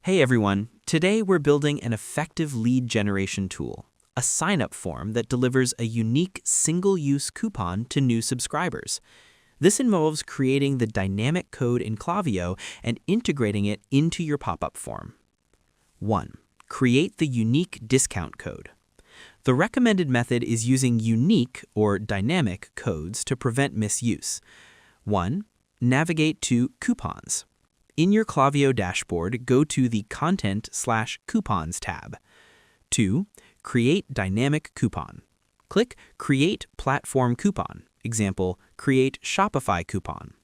Hey everyone, today we're building an effective lead generation tool, a sign-up form that delivers a unique single-use coupon to new subscribers. This involves creating the dynamic code in Klaviyo and integrating it into your pop-up form. 1. Create the unique discount code. The recommended method is using unique or dynamic codes to prevent misuse. 1. Navigate to Coupons. In your Klaviyo dashboard, go to the Content/Coupons tab. 2. Create dynamic coupon. Click Create Platform Coupon. Example, Create Shopify Coupon.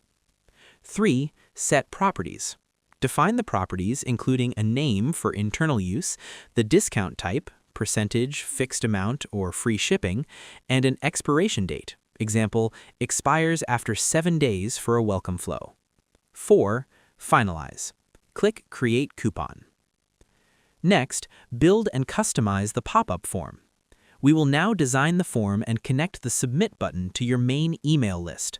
3. Set properties. Define the properties, including a name for internal use, the discount type, percentage, fixed amount, or free shipping, and an expiration date. Example, expires after 7 days for a welcome flow. 4. Finalize. Click Create Coupon. Next, build and customize the pop-up form. We will now design the form and connect the Submit button to your main email list.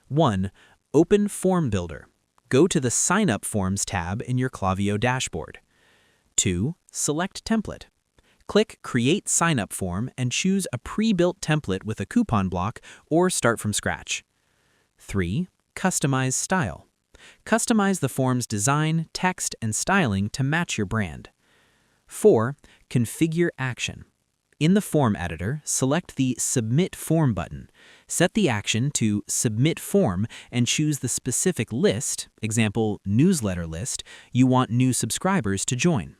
1. Open Form Builder. Go to the Sign Up Forms tab in your Klaviyo dashboard. 2. Select Template. Click Create Sign Up Form and choose a pre-built template with a coupon block or start from scratch. 3. Customize Style. Customize the form's design, text, and styling to match your brand. 4. Configure action. In the form editor, select the Submit Form button. Set the action to Submit Form and choose the specific list, example, newsletter list, you want new subscribers to join.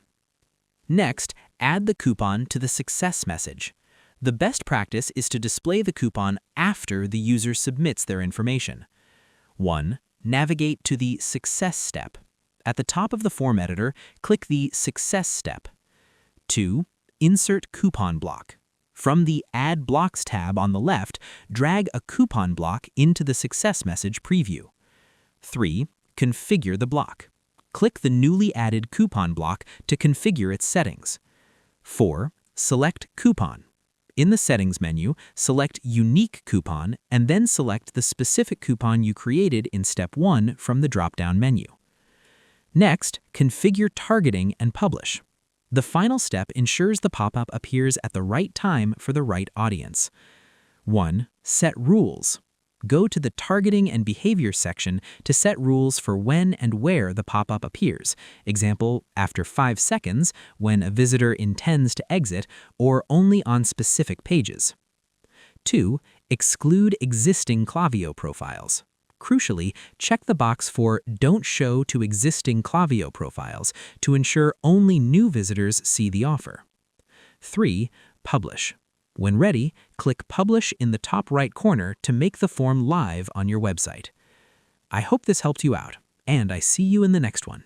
Next, add the coupon to the success message. The best practice is to display the coupon after the user submits their information. 1. Navigate to the Success step. At the top of the form editor, click the Success step. 2. Insert Coupon Block. From the Add Blocks tab on the left, drag a coupon block into the success message preview. 3. Configure the block. Click the newly added coupon block to configure its settings. 4. Select Coupon. In the Settings menu, select Unique Coupon and then select the specific coupon you created in Step 1 from the drop-down menu. Next, configure targeting and publish. The final step ensures the pop-up appears at the right time for the right audience. 1. Set rules. Go to the Targeting and Behavior section to set rules for when and where the pop-up appears. Example, after 5 seconds, when a visitor intends to exit, or only on specific pages. 2. Exclude existing Klaviyo profiles. Crucially, check the box for Don't Show to Existing Klaviyo Profiles to ensure only new visitors see the offer. 3. Publish. When ready, click Publish in the top right corner to make the form live on your website. I hope this helped you out, and I see you in the next one.